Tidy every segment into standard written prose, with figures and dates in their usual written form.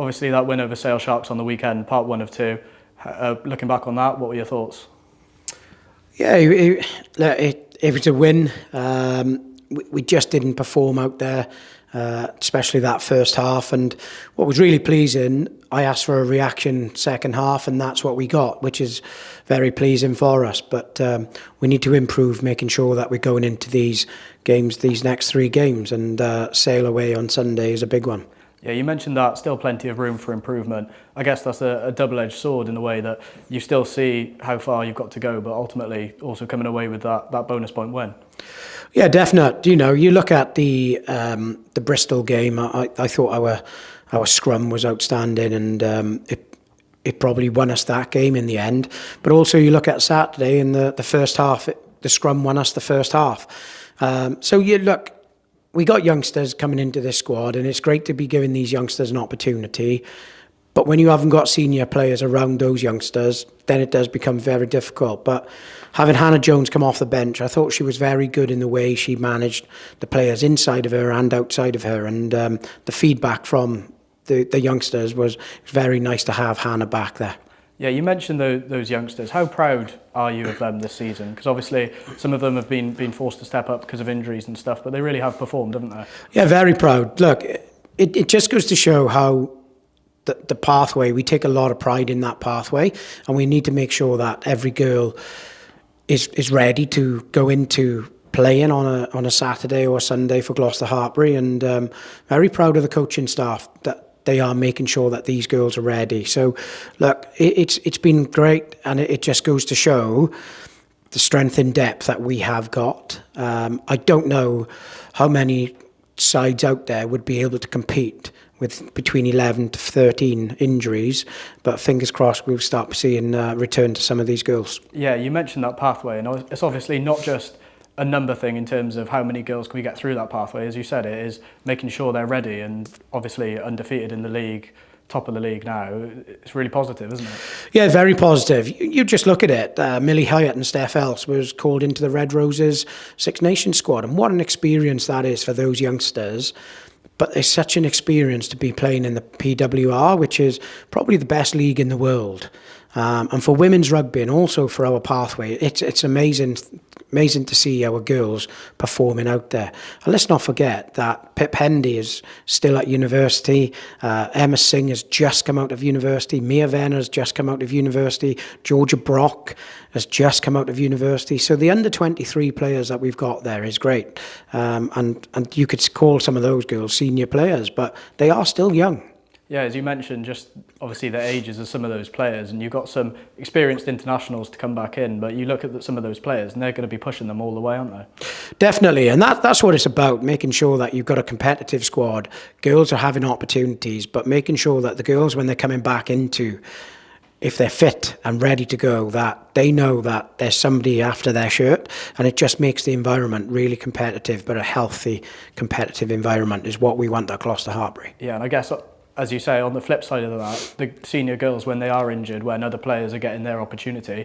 obviously that win over Sale Sharks on the weekend, part one of two. Looking back on that, what were your thoughts? Yeah, it was a win. We just didn't perform out there, especially that first half. And what was really pleasing, I asked for a reaction second half, and that's what we got, which is very pleasing for us. But we need to improve, making sure that we're going into these games, these next 3 games, and Sale away on Sunday is a big one. Yeah, you mentioned that still plenty of room for improvement. I guess that's a double-edged sword in the way that you still see how far you've got to go, but ultimately also coming away with that bonus point win. Yeah, definitely. You know, you look at the Bristol game. I thought our scrum was outstanding, and it probably won us that game in the end. But also, you look at Saturday in the first half. The scrum won us the first half. So you look. We got youngsters coming into this squad, and it's great to be giving these youngsters an opportunity. But when you haven't got senior players around those youngsters, then it does become very difficult. But having Hannah Jones come off the bench, I thought she was very good in the way she managed the players inside of her and outside of her. And the feedback from the youngsters was very nice to have Hannah back there. Yeah, you mentioned those youngsters. How proud are you of them this season? Because obviously some of them have been forced to step up because of injuries and stuff, but they really have performed, haven't they? Yeah, very proud. Look, it just goes to show how the pathway, we take a lot of pride in that pathway, and we need to make sure that every girl is ready to go into playing on a Saturday or a Sunday for Gloucester Hartpury, and very proud of the coaching staff that they are making sure that these girls are ready. So, look, it's been great, and it just goes to show the strength in depth that we have got. I don't know how many sides out there would be able to compete with between 11 to 13 injuries, but fingers crossed we'll start seeing return to some of these girls. Yeah, you mentioned that pathway, and it's obviously not just a number thing in terms of how many girls can we get through that pathway. As you said, it is making sure they're ready, and obviously undefeated in the league, top of the league now. It's really positive, isn't it? Yeah, very positive. You just look at it. Millie Hyatt and Steph Else was called into the Red Roses Six Nations squad, and what an experience that is for those youngsters. But it's such an experience to be playing in the PWR, which is probably the best league in the world. And for women's rugby, and also for our pathway, it's amazing to see our girls performing out there. And let's not forget that Pip Hendy is still at university. Emma Singh has just come out of university. Mia Venner has just come out of university. Georgia Brock has just come out of university. So the under-23 players that we've got there is great. And you could call some of those girls senior players, but they are still young. Yeah, as you mentioned, just obviously the ages of some of those players, and you've got some experienced internationals to come back in, but you look at some of those players and they're going to be pushing them all the way, aren't they? Definitely, and that's what it's about, making sure that you've got a competitive squad. Girls are having opportunities, but making sure that the girls, when they're coming back into, if they're fit and ready to go, that they know that there's somebody after their shirt, and it just makes the environment really competitive, but a healthy, competitive environment is what we want at Gloucester Hartpury. Yeah, and I guess, as you say, on the flip side of that, the senior girls, when they are injured, when other players are getting their opportunity,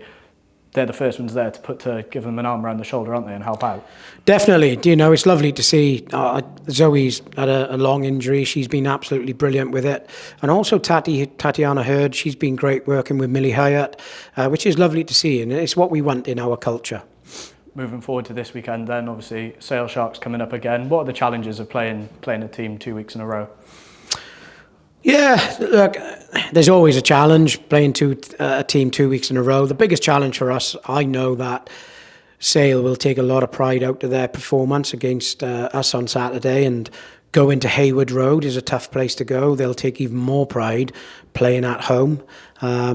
they're the first ones there to give them an arm around the shoulder, aren't they, and help out? Definitely. You know, it's lovely to see Zoe's had a long injury. She's been absolutely brilliant with it. And also Tatiana Hurd, she's been great working with Millie Hyatt, which is lovely to see, and it's what we want in our culture. Moving forward to this weekend then, obviously, Sale Sharks coming up again. What are the challenges of playing a team 2 weeks in a row? Yeah, look, there's always a challenge playing a team 2 weeks in a row. The biggest challenge for us, I know that Sale will take a lot of pride out of their performance against us on Saturday, and going to Hayward Road is a tough place to go. They'll take even more pride playing at home.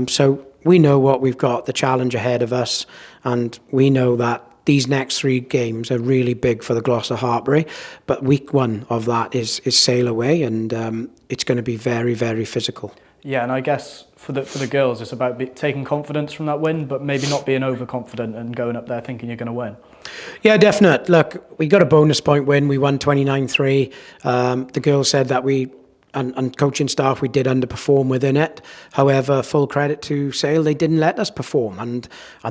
So we know what we've got, the challenge ahead of us, and we know that these next 3 games are really big for the Gloucester Hartpury, but week 1 of that is Sale away, and it's going to be very, very physical. Yeah, and I guess for the girls, it's about taking confidence from that win, but maybe not being overconfident and going up there thinking you're going to win. Yeah, definite. Look, we got a bonus point win. We won 29-3. The girls said that and coaching staff, we did underperform within it. However, full credit to Sale, they didn't let us perform, and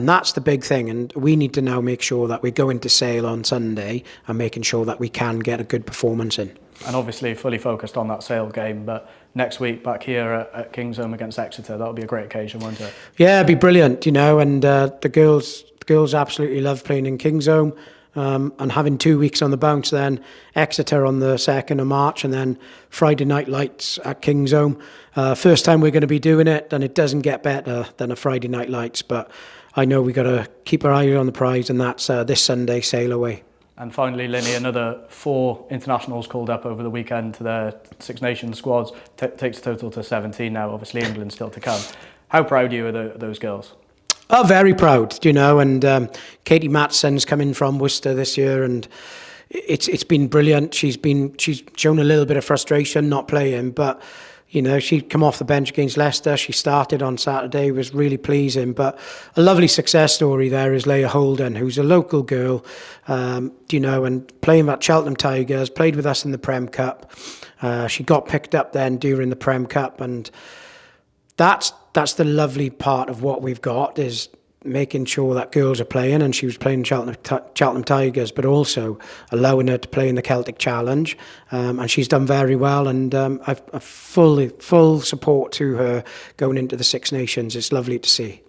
that's the big thing. And we need to now make sure that we go into Sale on Sunday and making sure that we can get a good performance in. And obviously fully focused on that Sale game, but next week back here at Kingsholm against Exeter. That'll be a great occasion, won't it? Yeah, it'd be brilliant, you know, and the girls absolutely love playing in Kingsholm. And having 2 weeks on the bounce, then Exeter on the 2nd of March, and then Friday night lights at Kingsholm. First time we're going to be doing it, and it doesn't get better than a Friday night lights. But I know we got to keep our eye on the prize, and that's this Sunday, sail away. And finally, Linny, another 4 internationals called up over the weekend to their Six Nations squads. Takes a total to 17 now. Obviously, England still to come. How proud are you of those girls? Oh, very proud, you know, and Katie Matson's coming from Worcester this year, and it's been brilliant. She's shown a little bit of frustration not playing, but you know, she come off the bench against Leicester. She started on Saturday, was really pleasing. But a lovely success story there is Leah Holden, who's a local girl, you know, and playing at Cheltenham Tigers, played with us in the Prem Cup. She got picked up then during the Prem Cup, and that's the lovely part of what we've got, is making sure that girls are playing, and she was playing Cheltenham Tigers, but also allowing her to play in the Celtic Challenge, and she's done very well, and I've full support to her going into the Six Nations. It's lovely to see.